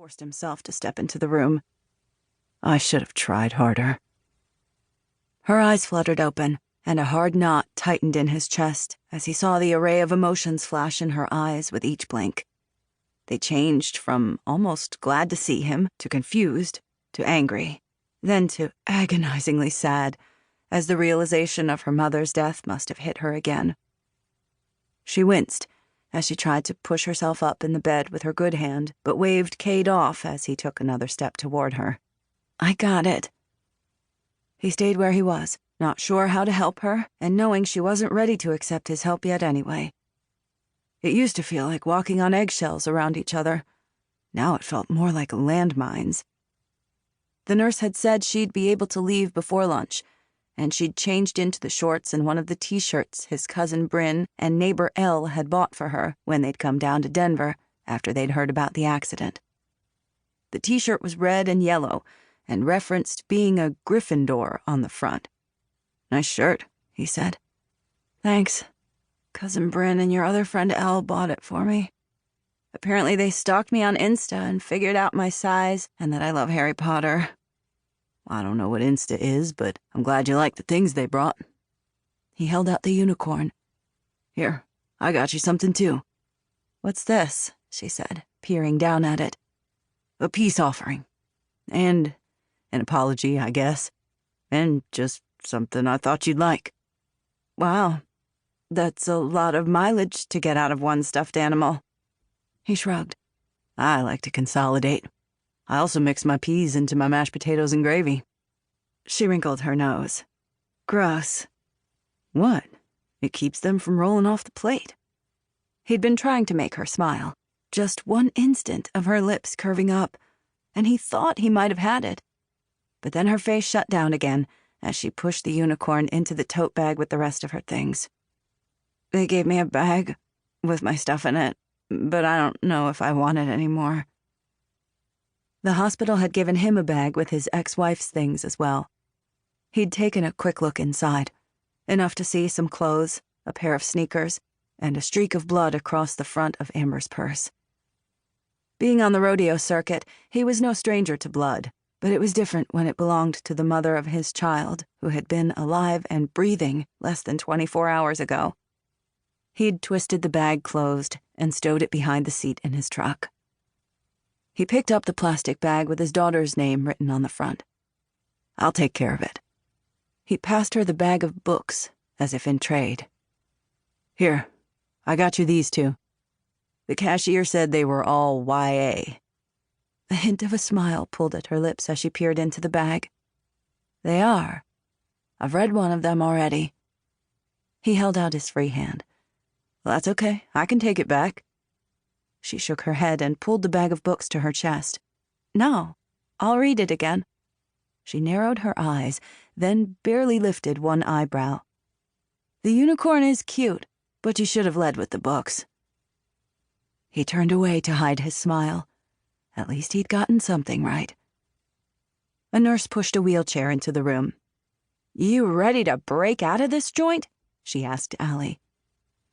forced himself to step into the room. I should have tried harder. Her eyes fluttered open, and a hard knot tightened in his chest as he saw the array of emotions flash in her eyes with each blink. They changed from almost glad to see him to confused to angry, then to agonizingly sad, as the realization of her mother's death must have hit her again. She winced as she tried to push herself up in the bed with her good hand, but waved Cade off as he took another step toward her. I got it. He stayed where he was, not sure how to help her, and knowing she wasn't ready to accept his help yet anyway. It used to feel like walking on eggshells around each other. Now it felt more like landmines. The nurse had said she'd be able to leave before lunch, and she'd changed into the shorts and one of the t-shirts his cousin Bryn and neighbor Elle had bought for her when they'd come down to Denver after they'd heard about the accident. The t-shirt was red and yellow and referenced being a Gryffindor on the front. Nice shirt, he said. Thanks. Cousin Bryn and your other friend Elle bought it for me. Apparently they stalked me on Insta and figured out my size and that I love Harry Potter. I don't know what Insta is, but I'm glad you like the things they brought. He held out the unicorn. Here, I got you something too. What's this? She said, peering down at it. A peace offering. And an apology, I guess. And just something I thought you'd like. Wow, that's a lot of mileage to get out of one stuffed animal. He shrugged. I like to consolidate. I also mix my peas into my mashed potatoes and gravy. She wrinkled her nose. Gross. What? It keeps them from rolling off the plate. He'd been trying to make her smile. Just one instant of her lips curving up, and he thought he might have had it. But then her face shut down again as she pushed the unicorn into the tote bag with the rest of her things. They gave me a bag with my stuff in it, but I don't know if I want it anymore. The hospital had given him a bag with his ex-wife's things as well. He'd taken a quick look inside, enough to see some clothes, a pair of sneakers, and a streak of blood across the front of Amber's purse. Being on the rodeo circuit, he was no stranger to blood, but it was different when it belonged to the mother of his child, who had been alive and breathing less than 24 hours ago. He'd twisted the bag closed and stowed it behind the seat in his truck. He picked up the plastic bag with his daughter's name written on the front. I'll take care of it. He passed her the bag of books, as if in trade. Here, I got you these two. The cashier said they were all YA. A hint of a smile pulled at her lips as she peered into the bag. They are. I've read one of them already. He held out his free hand. Well, that's okay. I can take it back. She shook her head and pulled the bag of books to her chest. No, I'll read it again. She narrowed her eyes, then barely lifted one eyebrow. The unicorn is cute, but you should have led with the books. He turned away to hide his smile. At least he'd gotten something right. A nurse pushed a wheelchair into the room. You ready to break out of this joint? She asked Allie.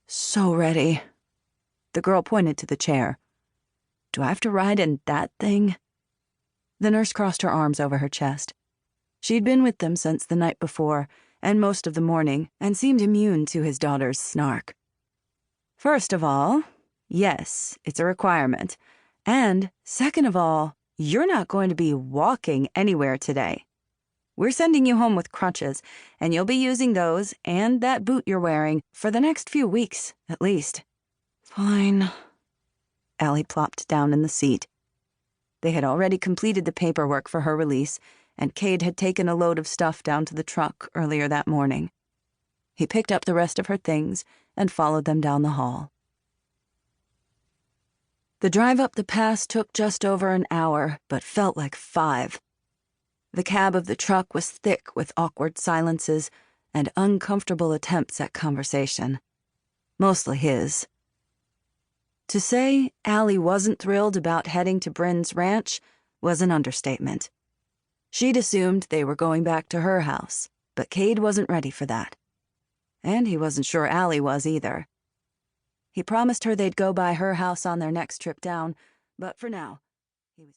So ready. The girl pointed to the chair. Do I have to ride in that thing? The nurse crossed her arms over her chest. She'd been with them since the night before, and most of the morning, and seemed immune to his daughter's snark. First of all, yes, it's a requirement. And second of all, you're not going to be walking anywhere today. We're sending you home with crutches, and you'll be using those and that boot you're wearing for the next few weeks, at least. Fine. Allie plopped down in the seat. They had already completed the paperwork for her release, and Cade had taken a load of stuff down to the truck earlier that morning. He picked up the rest of her things and followed them down the hall. The drive up the pass took just over an hour, but felt like 5. The cab of the truck was thick with awkward silences and uncomfortable attempts at conversation. Mostly his. To say Allie wasn't thrilled about heading to Bryn's ranch was an understatement. She'd assumed they were going back to her house, but Cade wasn't ready for that. And he wasn't sure Allie was either. He promised her they'd go by her house on their next trip down, but for now, he was